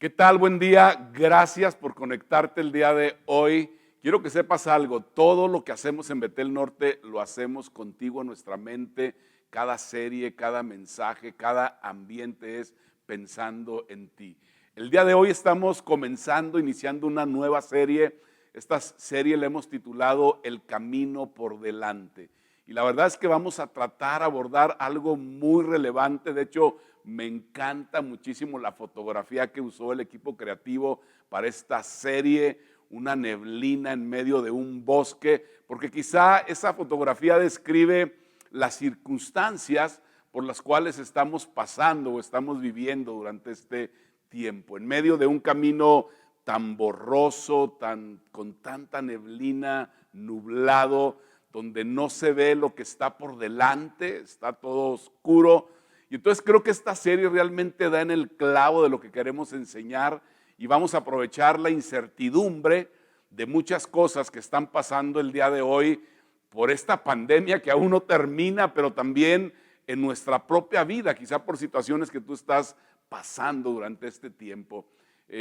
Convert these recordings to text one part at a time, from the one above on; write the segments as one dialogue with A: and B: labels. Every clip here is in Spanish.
A: ¿Qué tal? Buen día. Gracias por conectarte el día de hoy. Quiero que sepas algo. Todo lo que hacemos en Betel Norte lo hacemos contigo en nuestra mente. Cada serie, cada mensaje, cada ambiente es pensando en ti. El día de hoy estamos iniciando una nueva serie. Esta serie la hemos titulado El Camino por Delante. Y la verdad es que vamos a abordar algo muy relevante. De hecho, me encanta muchísimo la fotografía que usó el equipo creativo para esta serie, una neblina en medio de un bosque, porque quizá esa fotografía describe las circunstancias por las cuales estamos pasando o estamos viviendo durante este tiempo, en medio de un camino tan borroso, con tanta neblina, nublado, donde no se ve lo que está por delante, está todo oscuro. Y entonces creo que esta serie realmente da en el clavo de lo que queremos enseñar y vamos a aprovechar la incertidumbre de muchas cosas que están pasando el día de hoy por esta pandemia que aún no termina, pero también en nuestra propia vida, quizá por situaciones que tú estás pasando durante este tiempo.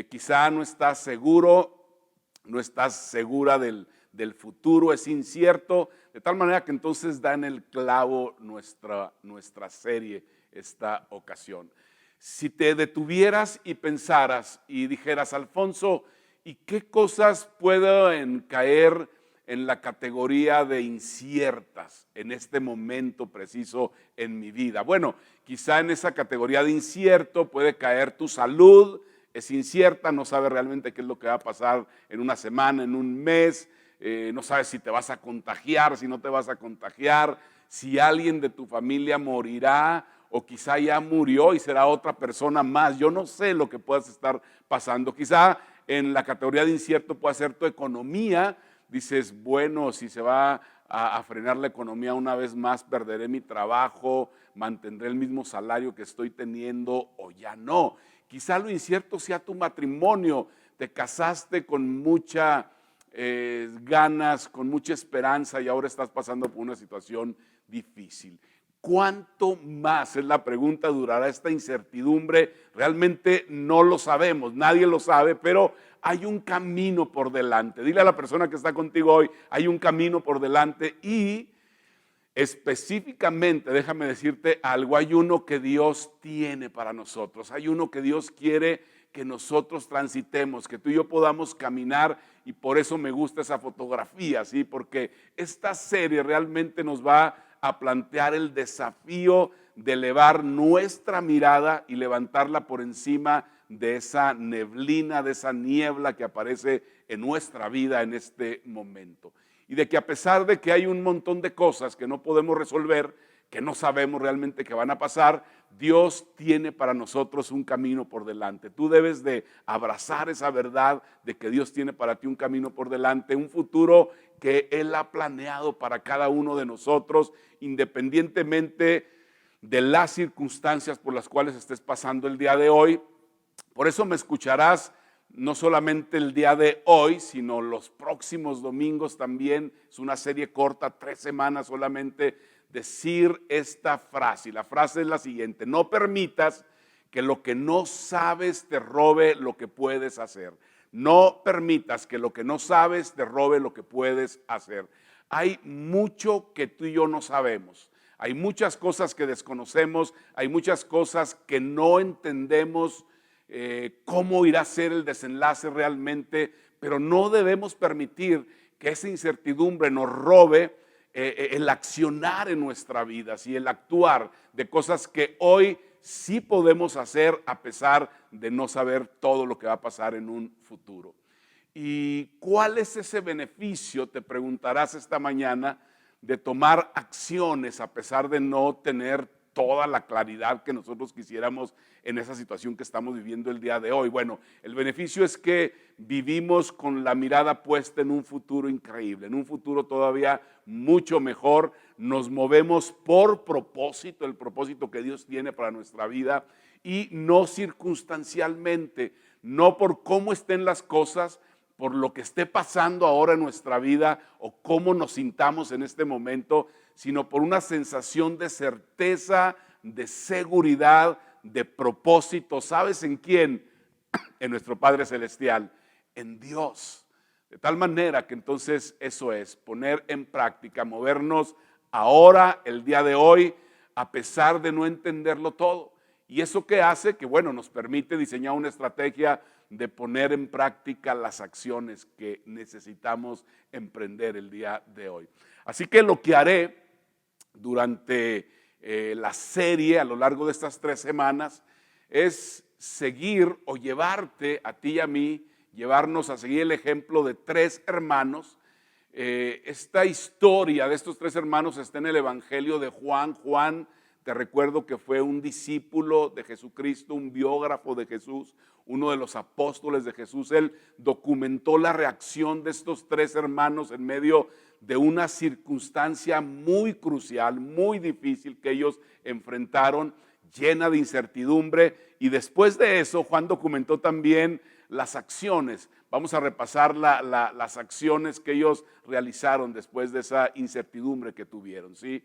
A: Quizá no estás seguro, no estás segura del futuro, es incierto, de tal manera que entonces da en el clavo nuestra serie esta ocasión. Si te detuvieras y pensaras y dijeras, Alfonso, ¿y qué cosas pueden caer en la categoría de inciertas en este momento preciso en mi vida? Bueno, quizá en esa categoría de incierto puede caer tu salud, es incierta, no sabes realmente qué es lo que va a pasar en una semana, en un mes, no sabes si te vas a contagiar, si no te vas a contagiar, si alguien de tu familia morirá o quizá ya murió y será otra persona más. Yo no sé lo que puedas estar pasando. Quizá en la categoría de incierto pueda ser tu economía. Dices, bueno, si se va a frenar la economía una vez más, perderé mi trabajo, mantendré el mismo salario que estoy teniendo o ya no. Quizá lo incierto sea tu matrimonio. Te casaste con mucha ganas, con mucha esperanza y ahora estás pasando por una situación difícil. ¿Cuánto más, es la pregunta, durará esta incertidumbre? Realmente no lo sabemos, nadie lo sabe, pero hay un camino por delante. Dile a la persona que está contigo hoy, hay un camino por delante y específicamente, déjame decirte algo, hay uno que Dios tiene para nosotros, hay uno que Dios quiere que nosotros transitemos, que tú y yo podamos caminar, y por eso me gusta esa fotografía, ¿sí? Porque esta serie realmente nos va a plantear el desafío de elevar nuestra mirada y levantarla por encima de esa neblina, de esa niebla que aparece en nuestra vida en este momento. Y de que a pesar de que hay un montón de cosas que no podemos resolver, que no sabemos realmente qué van a pasar, Dios tiene para nosotros un camino por delante. Tú debes de abrazar esa verdad de que Dios tiene para ti un camino por delante, un futuro que Él ha planeado para cada uno de nosotros, independientemente de las circunstancias por las cuales estés pasando el día de hoy. Por eso me escucharás no solamente el día de hoy, sino los próximos domingos también. Es una serie corta, 3 semanas solamente, decir esta frase. Y la frase es la siguiente: no permitas que lo que no sabes te robe lo que puedes hacer. No permitas que lo que no sabes te robe lo que puedes hacer. Hay mucho que tú y yo no sabemos. Hay muchas cosas que desconocemos, hay muchas cosas que no entendemos cómo irá a ser el desenlace realmente, pero no debemos permitir que esa incertidumbre nos robe el accionar en nuestra vida, ¿sí? El actuar de cosas que hoy sí podemos hacer a pesar de no saber todo lo que va a pasar en un futuro. ¿Y cuál es ese beneficio, te preguntarás esta mañana, de tomar acciones a pesar de no tener toda la claridad que nosotros quisiéramos en esa situación que estamos viviendo el día de hoy? Bueno, el beneficio es que vivimos con la mirada puesta en un futuro increíble, en un futuro todavía mucho mejor. Nos movemos por propósito, el propósito que Dios tiene para nuestra vida, y no circunstancialmente, no por cómo estén las cosas, por lo que esté pasando ahora en nuestra vida o cómo nos sintamos en este momento, sino por una sensación de certeza, de seguridad, de propósito. ¿Sabes en quién? en nuestro Padre Celestial, en Dios. De tal manera que entonces eso es, poner en práctica, movernos ahora, el día de hoy, a pesar de no entenderlo todo. ¿Y eso qué hace? Que bueno, nos permite diseñar una estrategia de poner en práctica las acciones que necesitamos emprender el día de hoy. Así que lo que haré durante la serie a lo largo de estas 3 semanas es seguir o llevarte a ti y a mí, llevarnos a seguir el ejemplo de 3 hermanos. Esta historia de estos 3 hermanos está en el Evangelio de Juan. Juan, te recuerdo que fue un discípulo de Jesucristo, un biógrafo de Jesús, uno de los apóstoles de Jesús. Él documentó la reacción de estos 3 hermanos en medio de una circunstancia muy crucial, muy difícil que ellos enfrentaron, llena de incertidumbre. Y después de eso, Juan documentó también las acciones. Vamos a repasar las acciones que ellos realizaron después de esa incertidumbre que tuvieron, ¿sí?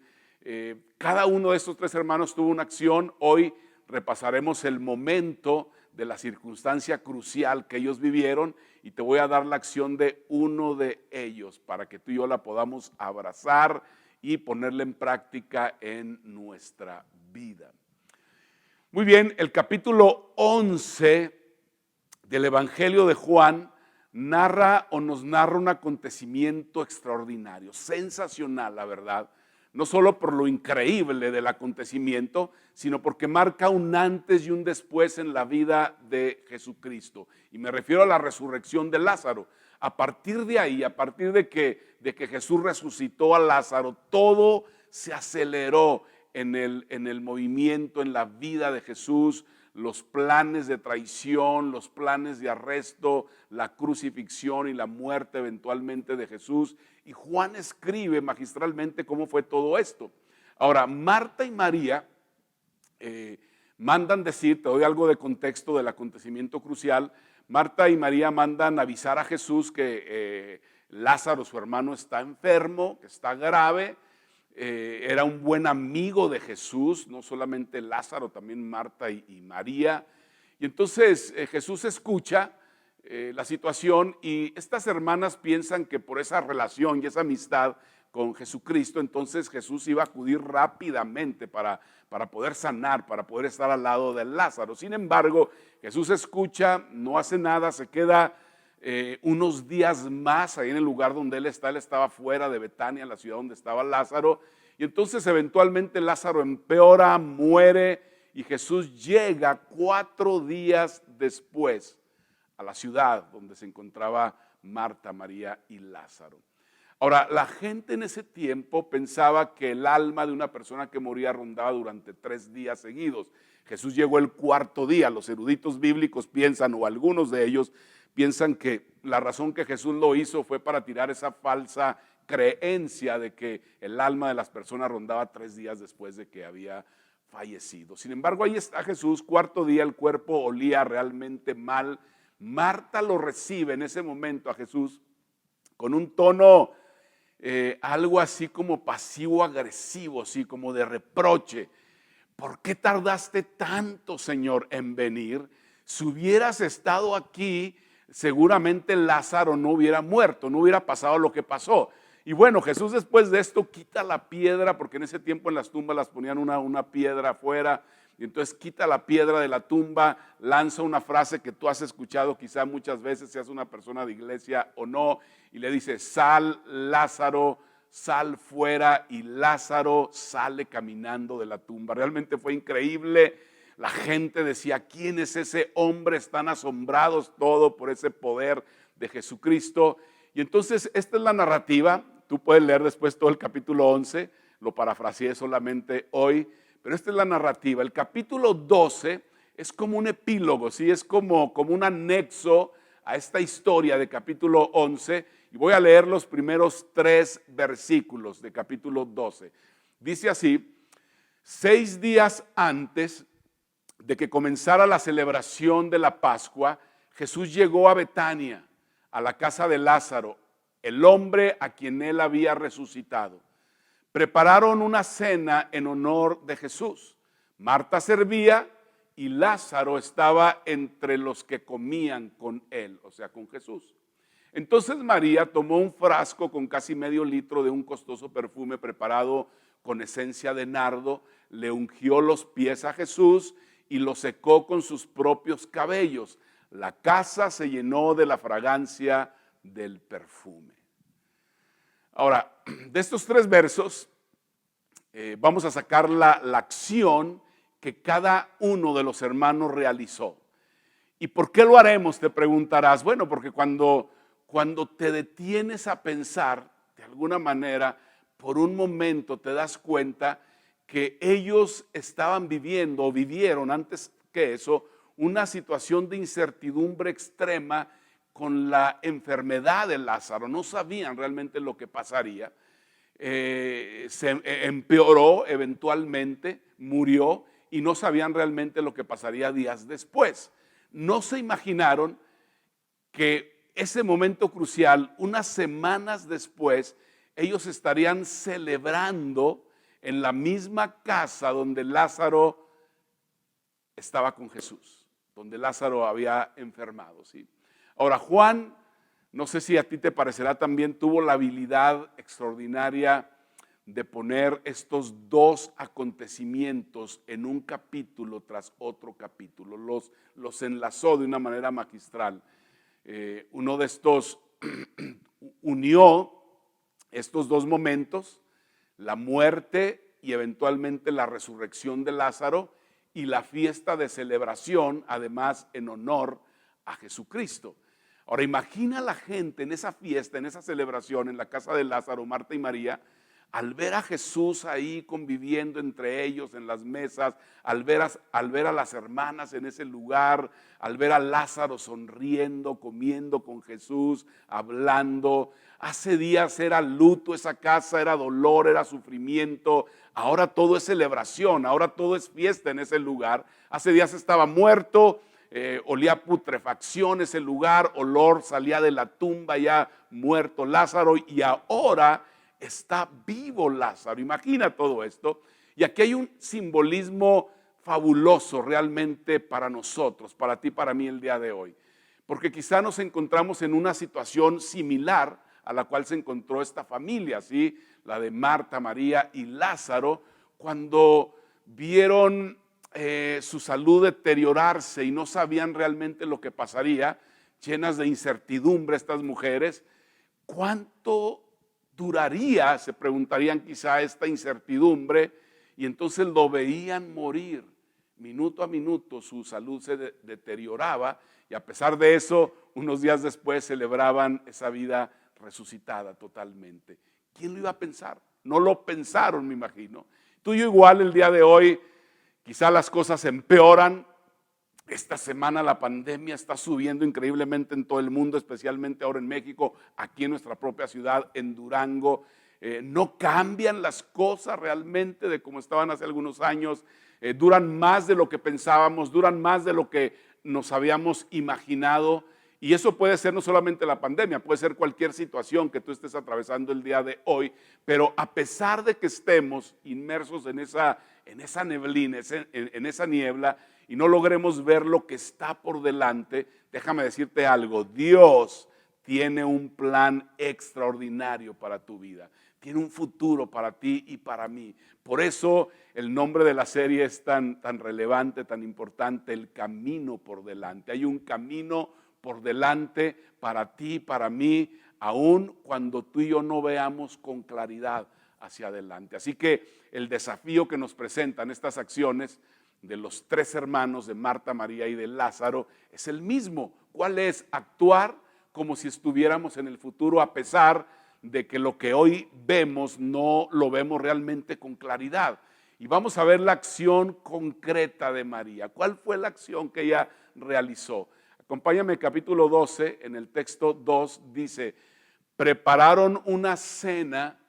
A: Cada uno de estos 3 hermanos tuvo una acción. Hoy repasaremos el momento de la circunstancia crucial que ellos vivieron y te voy a dar la acción de uno de ellos para que tú y yo la podamos abrazar y ponerla en práctica en nuestra vida. Muy bien, el capítulo 11 del Evangelio de Juan nos narra un acontecimiento extraordinario, sensacional, la verdad. No solo por lo increíble del acontecimiento, sino porque marca un antes y un después en la vida de Jesucristo. Y me refiero a la resurrección de Lázaro. A partir de ahí, a partir de que Jesús resucitó a Lázaro, todo se aceleró en el movimiento, en la vida de Jesús. Los planes de traición, los planes de arresto, la crucifixión y la muerte eventualmente de Jesús. Y Juan escribe magistralmente cómo fue todo esto. Ahora, Marta y María mandan decir, te doy algo de contexto del acontecimiento crucial. Marta y María mandan avisar a Jesús que Lázaro, su hermano, está enfermo, que está grave. Era un buen amigo de Jesús, no solamente Lázaro, también Marta y María. Y entonces Jesús escucha la situación y estas hermanas piensan que por esa relación y esa amistad con Jesucristo, entonces Jesús iba a acudir rápidamente para poder sanar, para poder estar al lado de Lázaro. Sin embargo, Jesús escucha, no hace nada, se queda unos días más ahí en el lugar donde él estaba fuera de Betania, en la ciudad donde estaba Lázaro, y entonces eventualmente Lázaro empeora, muere, y Jesús llega 4 días después a la ciudad donde se encontraba Marta, María y Lázaro. Ahora, la gente en ese tiempo pensaba que el alma de una persona que moría rondaba durante 3 días seguidos. Jesús llegó el 4.º día. Los eruditos bíblicos piensan, o algunos de ellos piensan, que la razón que Jesús lo hizo fue para tirar esa falsa creencia de que el alma de las personas rondaba 3 días después de que había fallecido. Sin embargo, ahí está Jesús, 4.º día, el cuerpo olía realmente mal. Marta lo recibe en ese momento a Jesús con un tono algo así como pasivo-agresivo, así como de reproche. ¿Por qué tardaste tanto, Señor, en venir? Si hubieras estado aquí, seguramente Lázaro no hubiera muerto, no hubiera pasado lo que pasó. Y bueno, Jesús después de esto quita la piedra, porque en ese tiempo en las tumbas las ponían una piedra afuera, y entonces quita la piedra de la tumba, lanza una frase que tú has escuchado quizá muchas veces, seas una persona de iglesia o no, y le dice: sal, Lázaro, sal fuera, y Lázaro sale caminando de la tumba. Realmente fue increíble. La gente decía: ¿quién es ese hombre? Están asombrados todo por ese poder de Jesucristo. Y entonces esta es la narrativa. Tú puedes leer después todo el capítulo 11, lo parafraseé solamente hoy, pero esta es la narrativa. El capítulo 12 es como un epílogo, ¿sí? Es como un anexo a esta historia de capítulo 11, y voy a leer los primeros 3 versículos de capítulo 12. Dice así: 6 días antes de que comenzara la celebración de la Pascua, Jesús llegó a Betania, a la casa de Lázaro, el hombre a quien él había resucitado. Prepararon una cena en honor de Jesús. Marta servía y Lázaro estaba entre los que comían con él, o sea, con Jesús. Entonces María tomó un frasco con casi medio litro de un costoso perfume preparado con esencia de nardo, le ungió los pies a Jesús y lo secó con sus propios cabellos. La casa se llenó de la fragancia del perfume. Ahora, de estos 3 versos vamos a sacar la acción que cada uno de los hermanos realizó. ¿Y por qué lo haremos? Te preguntarás. Bueno, porque cuando te detienes a pensar, de alguna manera, por un momento te das cuenta que ellos estaban viviendo o vivieron antes que eso una situación de incertidumbre extrema con la enfermedad de Lázaro. No sabían realmente lo que pasaría. Se empeoró eventualmente, murió y no sabían realmente lo que pasaría días después. No se imaginaron que ese momento crucial, unas semanas después, ellos estarían celebrando en la misma casa donde Lázaro estaba con Jesús, donde Lázaro había enfermado, ¿sí? Ahora, Juan, no sé si a ti te parecerá también, tuvo la habilidad extraordinaria de poner estos 2 acontecimientos en un capítulo tras otro capítulo. Los enlazó de una manera magistral. Uno de estos unió estos 2 momentos, la muerte y eventualmente la resurrección de Lázaro y la fiesta de celebración, además en honor a Jesucristo. Ahora imagina a la gente en esa fiesta, en esa celebración, en la casa de Lázaro, Marta y María, al ver a Jesús ahí conviviendo entre ellos en las mesas, al ver a las hermanas en ese lugar, al ver a Lázaro sonriendo, comiendo con Jesús, hablando. Hace días era luto esa casa, era dolor, era sufrimiento. Ahora todo es celebración, ahora todo es fiesta en ese lugar. Hace días estaba muerto, olía a putrefacción ese lugar, olor salía de la tumba ya muerto Lázaro, y ahora está vivo Lázaro. Imagina todo esto. Y aquí hay un simbolismo fabuloso realmente para nosotros, para ti, para mí el día de hoy. Porque quizá nos encontramos en una situación similar a la cual se encontró esta familia, ¿sí? La de Marta, María y Lázaro, cuando vieron su salud deteriorarse y no sabían realmente lo que pasaría, llenas de incertidumbre estas mujeres. ¿Cuánto duraría? Se preguntarían quizá esta incertidumbre, y entonces lo veían morir. Minuto a minuto su salud se deterioraba, y a pesar de eso, unos días después celebraban esa vida resucitada totalmente. ¿Quién lo iba a pensar? No lo pensaron, me imagino. Tú y yo igual el día de hoy, quizá las cosas empeoran. Esta semana la pandemia está subiendo increíblemente en todo el mundo, especialmente ahora en México, aquí en nuestra propia ciudad, en Durango. No cambian las cosas realmente de como estaban hace algunos años. Duran más de lo que pensábamos, duran más de lo que nos habíamos imaginado. Y eso puede ser no solamente la pandemia, puede ser cualquier situación que tú estés atravesando el día de hoy. Pero a pesar de que estemos inmersos en esa neblina, en esa niebla, y no logremos ver lo que está por delante, déjame decirte algo: Dios tiene un plan extraordinario para tu vida. Tiene un futuro para ti y para mí. Por eso el nombre de la serie es tan relevante, tan importante: el camino por delante. Hay un camino por delante para ti, para mí, aun cuando tú y yo no veamos con claridad hacia adelante. Así que el desafío que nos presentan estas acciones de los 3 hermanos, de Marta, María y de Lázaro, es el mismo. ¿Cuál es? Actuar como si estuviéramos en el futuro, a pesar de que lo que hoy vemos no lo vemos realmente con claridad. Y vamos a ver la acción concreta de María. ¿Cuál fue la acción que ella realizó? Acompáñame, capítulo 12, en el texto 2 dice: prepararon una cena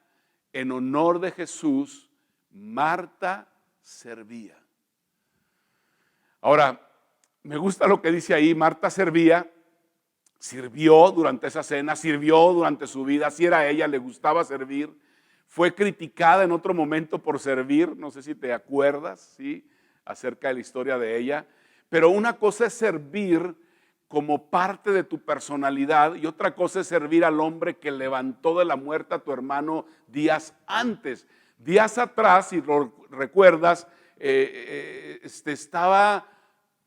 A: en honor de Jesús, Marta servía. Ahora, me gusta lo que dice ahí. Marta servía, sirvió durante esa cena, sirvió durante su vida. Así era ella, le gustaba servir. Fue criticada en otro momento por servir, no sé si te acuerdas, ¿sí?, acerca de la historia de ella. Pero una cosa es servir como parte de tu personalidad y otra cosa es servir al hombre que levantó de la muerte a tu hermano días antes. Días atrás, si lo recuerdas, estaba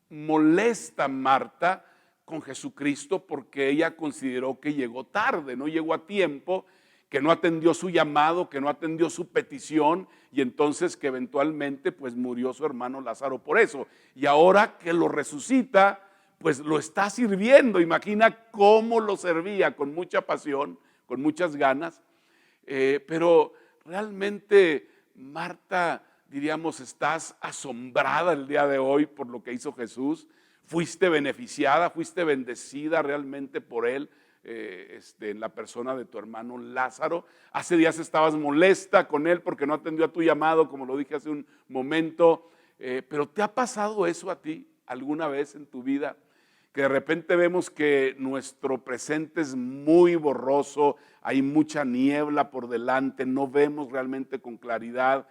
A: molesta Marta con Jesucristo porque ella consideró que llegó tarde, no llegó a tiempo, que no atendió su llamado, que no atendió su petición y entonces que eventualmente pues murió su hermano Lázaro por eso. Y ahora que lo resucita, pues lo está sirviendo. Imagina cómo lo servía, con mucha pasión, con muchas ganas. Pero realmente, Marta, diríamos, estás asombrada el día de hoy por lo que hizo Jesús. Fuiste beneficiada, fuiste bendecida realmente por él, en la persona de tu hermano Lázaro. Hace días estabas molesta con él porque no atendió a tu llamado, como lo dije hace un momento. Pero ¿te ha pasado eso a ti alguna vez en tu vida? Que de repente vemos que nuestro presente es muy borroso, hay mucha niebla por delante, no vemos realmente con claridad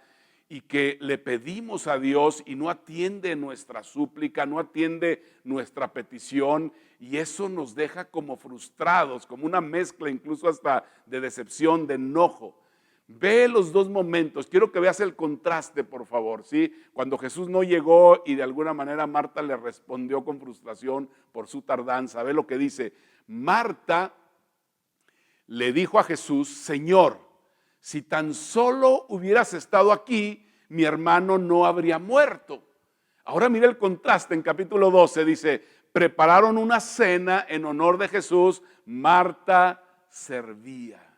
A: y que le pedimos a Dios y no atiende nuestra súplica, no atiende nuestra petición y eso nos deja como frustrados, como una mezcla incluso hasta de decepción, de enojo. Ve los dos momentos, quiero que veas el contraste, por favor, ¿sí? Cuando Jesús no llegó y de alguna manera Marta le respondió con frustración por su tardanza. Ve lo que dice. Marta le dijo a Jesús: Señor, si tan solo hubieras estado aquí, mi hermano no habría muerto. Ahora mira el contraste en capítulo 12, dice, prepararon una cena en honor de Jesús, Marta servía.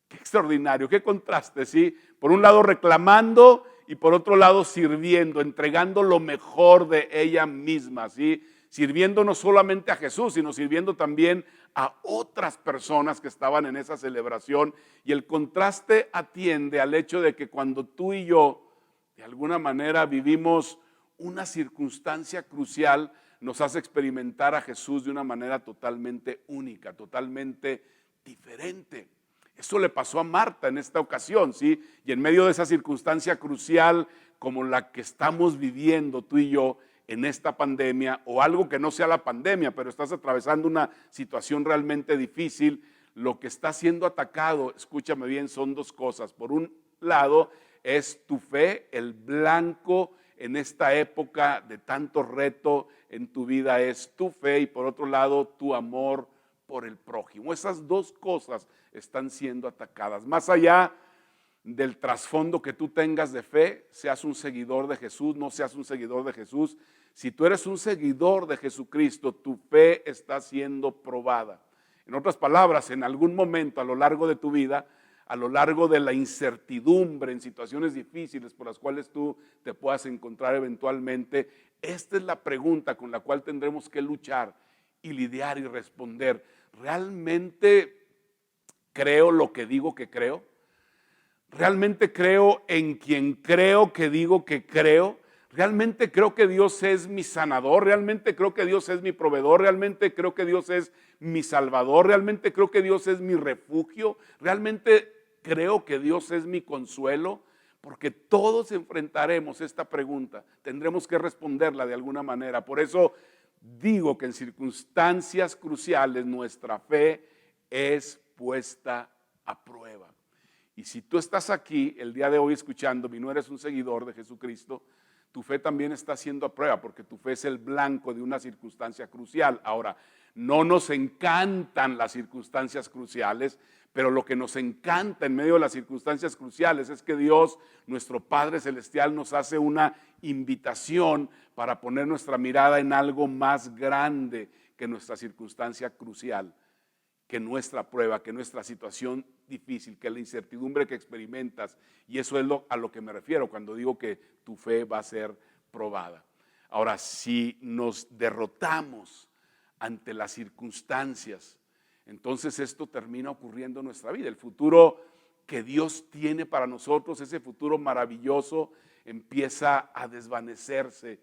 A: Qué extraordinario, qué contraste, ¿sí? Por un lado reclamando y por otro lado sirviendo, entregando lo mejor de ella misma, ¿sí? Sirviendo no solamente a Jesús, sino sirviendo también a otras personas que estaban en esa celebración. Y el contraste atiende al hecho de que cuando tú y yo, de alguna manera, vivimos una circunstancia crucial, nos hace experimentar a Jesús de una manera totalmente única, totalmente diferente. Eso le pasó a Marta en esta ocasión, ¿sí? Y en medio de esa circunstancia crucial como la que estamos viviendo tú y yo en esta pandemia, o algo que no sea la pandemia, pero estás atravesando una situación realmente difícil, lo que está siendo atacado, escúchame bien, son dos cosas. Por un lado es tu fe, el blanco en esta época de tanto reto en tu vida es tu fe, y por otro lado tu amor por el prójimo. Esas dos cosas están siendo atacadas. Más allá del trasfondo que tú tengas de fe, seas un seguidor de Jesús, no seas un seguidor de Jesús, si tú eres un seguidor de Jesucristo, tu fe está siendo probada. En otras palabras, en algún momento a lo largo de tu vida, a lo largo de la incertidumbre, en situaciones difíciles por las cuales tú te puedas encontrar eventualmente, esta es la pregunta con la cual tendremos que luchar y lidiar y responder. ¿Realmente creo lo que digo que creo? ¿Realmente creo en quien creo que digo que creo? ¿Realmente creo que Dios es mi sanador? ¿Realmente creo que Dios es mi proveedor? ¿Realmente creo que Dios es mi salvador? ¿Realmente creo que Dios es mi refugio? ¿Realmente creo que Dios es mi consuelo? Porque todos enfrentaremos esta pregunta, tendremos que responderla de alguna manera. Por eso digo que en circunstancias cruciales nuestra fe es puesta a prueba. Y si tú estás aquí el día de hoy escuchándome y no eres un seguidor de Jesucristo, tu fe también está siendo a prueba, porque tu fe es el blanco de una circunstancia crucial. Ahora, no nos encantan las circunstancias cruciales, pero lo que nos encanta en medio de las circunstancias cruciales es que Dios, nuestro Padre Celestial, nos hace una invitación para poner nuestra mirada en algo más grande que nuestra circunstancia crucial, que nuestra prueba, que nuestra situación difícil, que la incertidumbre que experimentas. Y eso es a lo que me refiero cuando digo que tu fe va a ser probada. Ahora, si nos derrotamos ante las circunstancias, entonces esto termina ocurriendo en nuestra vida. El futuro que Dios tiene para nosotros, ese futuro maravilloso, empieza a desvanecerse,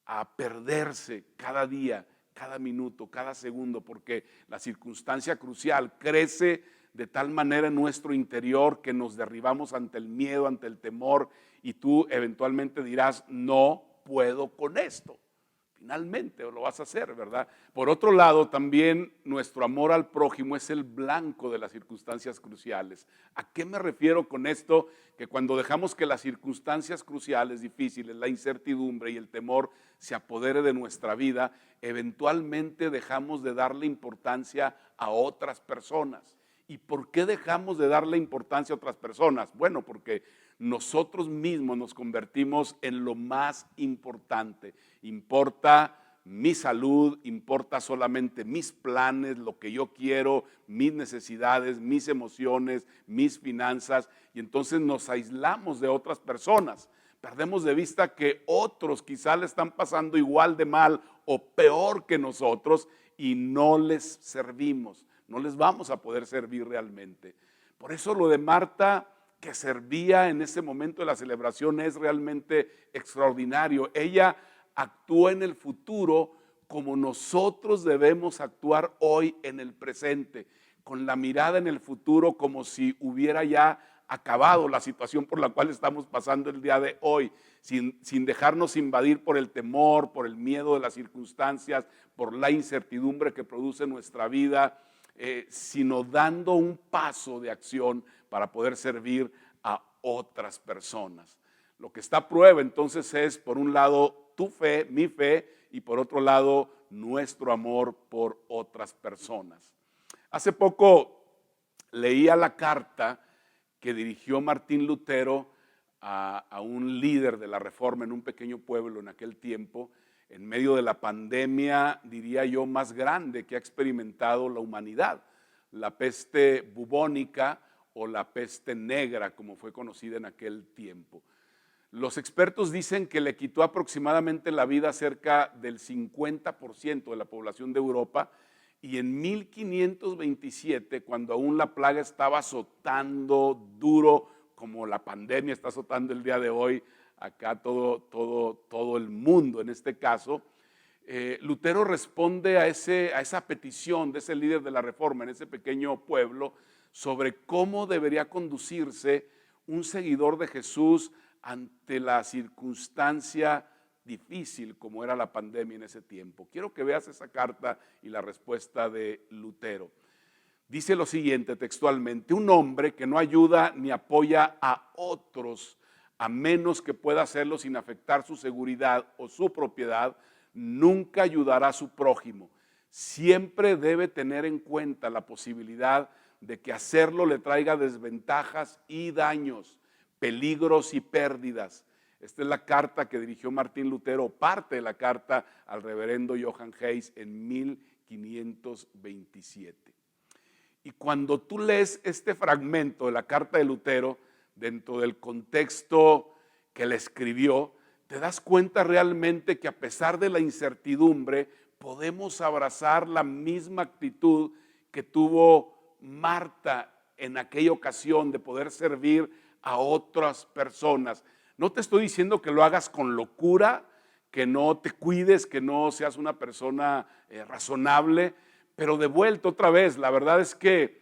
A: a perderse cada día, cada minuto, cada segundo, porque la circunstancia crucial crece de tal manera en nuestro interior que nos derribamos ante el miedo, ante el temor, y tú eventualmente dirás, no puedo con esto. finalmente lo vas a hacer, ¿verdad? Por otro lado, también nuestro amor al prójimo es el blanco de las circunstancias cruciales. ¿A qué me refiero con esto? Que cuando dejamos que las circunstancias cruciales, difíciles, la incertidumbre y el temor se apodere de nuestra vida, eventualmente dejamos de darle importancia a otras personas. ¿Y por qué dejamos de darle importancia a otras personas? Bueno, porque nosotros mismos nos convertimos en lo más importante. Importa mi salud, importa solamente mis planes, lo que yo quiero, mis necesidades, mis emociones, mis finanzas, y entonces nos aislamos de otras personas. Perdemos de vista que otros quizá le están pasando igual de mal o peor que nosotros y no les servimos, no les vamos a poder servir realmente. Por eso lo de Marta, que servía en ese momento de la celebración, es realmente extraordinario. Ella actuó en el futuro como nosotros debemos actuar hoy en el presente, con la mirada en el futuro como si hubiera ya acabado la situación por la cual estamos pasando el día de hoy, sin dejarnos invadir por el temor, por el miedo de las circunstancias, por la incertidumbre que produce nuestra vida, sino dando un paso de acción para poder servir a otras personas. Lo que está a prueba entonces es, por un lado, tu fe, mi fe, y por otro lado, nuestro amor por otras personas. Hace poco leía la carta que dirigió Martín Lutero a un líder de la Reforma en un pequeño pueblo en aquel tiempo, en medio de la pandemia, diría yo, más grande que ha experimentado la humanidad, la peste bubónica o la peste negra, como fue conocida en aquel tiempo. Los expertos dicen que le quitó aproximadamente la vida a cerca del 50% de la población de Europa, y en 1527, cuando aún la plaga estaba azotando duro, como la pandemia está azotando el día de hoy, acá todo el mundo en este caso, Lutero responde a esa petición de ese líder de la Reforma en ese pequeño pueblo sobre cómo debería conducirse un seguidor de Jesús ante la circunstancia difícil como era la pandemia en ese tiempo. Quiero que veas esa carta y la respuesta de Lutero. Dice lo siguiente textualmente: un hombre que no ayuda ni apoya a otros, a menos que pueda hacerlo sin afectar su seguridad o su propiedad, nunca ayudará a su prójimo. Siempre debe tener en cuenta la posibilidad de que hacerlo le traiga desventajas y daños, peligros y pérdidas. Esta es la carta que dirigió Martín Lutero, parte de la carta al reverendo Johann Hayes en 1527. Y cuando tú lees este fragmento de la carta de Lutero, dentro del contexto que le escribió, te das cuenta realmente que a pesar de la incertidumbre, podemos abrazar la misma actitud que tuvo Marta en aquella ocasión de poder servir a otras personas. No te estoy diciendo que lo hagas con locura, que no te cuides, que no seas una persona razonable, pero de vuelta otra vez, la verdad es que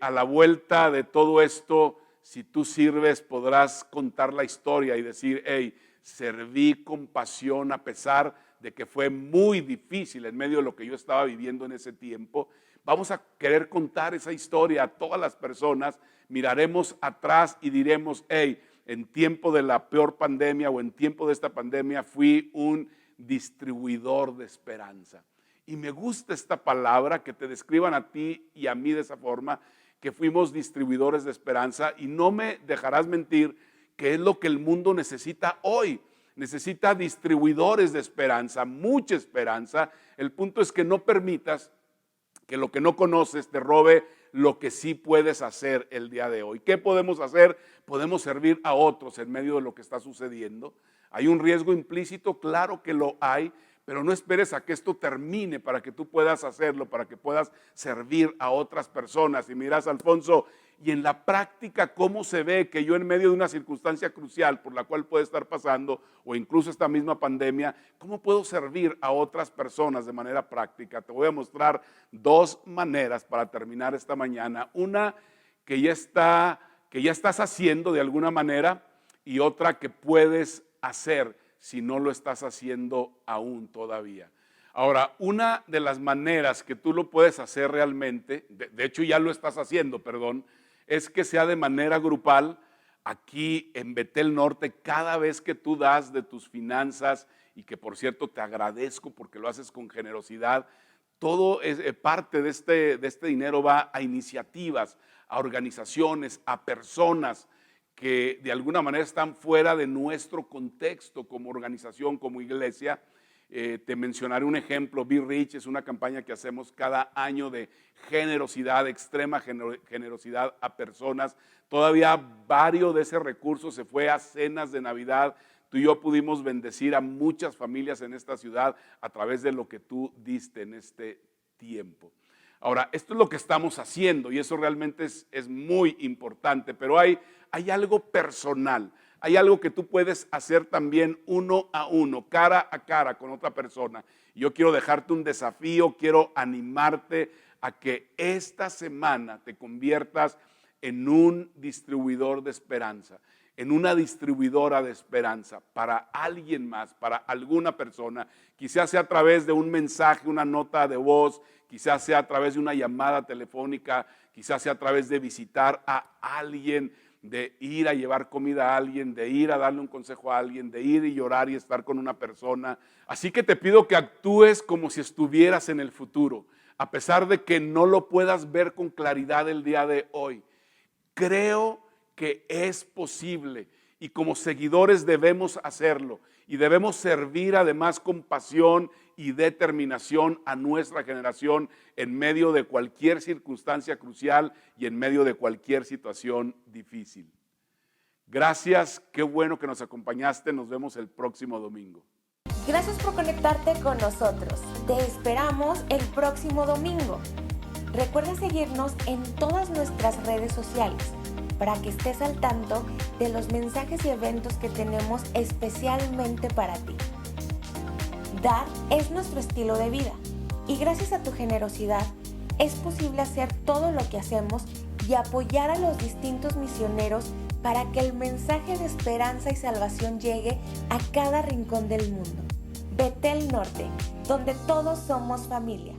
A: a la vuelta de todo esto, si tú sirves, podrás contar la historia y decir, hey, serví con pasión a pesar de que fue muy difícil en medio de lo que yo estaba viviendo en ese tiempo. Vamos a querer contar esa historia a todas las personas, miraremos atrás y diremos, hey, en tiempo de la peor pandemia o en tiempo de esta pandemia fui un distribuidor de esperanza. Y me gusta esta palabra, que te describan a ti y a mí de esa forma, que fuimos distribuidores de esperanza, y no me dejarás mentir que es lo que el mundo necesita hoy. Necesita distribuidores de esperanza, mucha esperanza. El punto es que no permitas que lo que no conoces te robe lo que sí puedes hacer el día de hoy. ¿Qué podemos hacer? Podemos servir a otros en medio de lo que está sucediendo. ¿Hay un riesgo implícito? Claro que lo hay, pero no esperes a que esto termine para que tú puedas hacerlo, para que puedas servir a otras personas. Y miras, Alfonso, y en la práctica, ¿cómo se ve que yo en medio de una circunstancia crucial por la cual puede estar pasando, o incluso esta misma pandemia, cómo puedo servir a otras personas de manera práctica? Te voy a mostrar dos maneras para terminar esta mañana. Una que ya estás haciendo de alguna manera, y otra que puedes hacer si no lo estás haciendo aún todavía. Ahora, una de las maneras que tú lo puedes hacer realmente, de hecho ya lo estás haciendo, perdón, es que sea de manera grupal. Aquí en Betel Norte, cada vez que tú das de tus finanzas, y que por cierto te agradezco porque lo haces con generosidad, todo es, parte de este dinero va a iniciativas, a organizaciones, a personas que de alguna manera están fuera de nuestro contexto como organización, como iglesia. Te mencionaré un ejemplo. Be Rich es una campaña que hacemos cada año de generosidad, extrema generosidad a personas. Todavía varios de ese recurso se fue a cenas de Navidad. Tú y yo pudimos bendecir a muchas familias en esta ciudad a través de lo que tú diste en este tiempo. Ahora, esto es lo que estamos haciendo y eso realmente es muy importante, pero hay algo personal. Hay algo que tú puedes hacer también uno a uno, cara a cara con otra persona. Yo quiero dejarte un desafío, quiero animarte a que esta semana te conviertas en un distribuidor de esperanza, en una distribuidora de esperanza para alguien más, para alguna persona. Quizás sea a través de un mensaje, una nota de voz, quizás sea a través de una llamada telefónica, quizás sea a través de visitar a alguien, de ir a llevar comida a alguien, de ir a darle un consejo a alguien, de ir y llorar y estar con una persona. Así que te pido que actúes como si estuvieras en el futuro, a pesar de que no lo puedas ver con claridad el día de hoy. Creo que es posible y como seguidores debemos hacerlo y debemos servir además con pasión y determinación a nuestra generación en medio de cualquier circunstancia crucial y en medio de cualquier situación difícil. Gracias, qué bueno que nos acompañaste, nos vemos el próximo domingo.
B: Gracias por conectarte con nosotros. Te esperamos el próximo domingo. Recuerda seguirnos en todas nuestras redes sociales para que estés al tanto de los mensajes y eventos que tenemos especialmente para ti. Dar es nuestro estilo de vida y gracias a tu generosidad es posible hacer todo lo que hacemos y apoyar a los distintos misioneros para que el mensaje de esperanza y salvación llegue a cada rincón del mundo. Betel Norte, donde todos somos familia.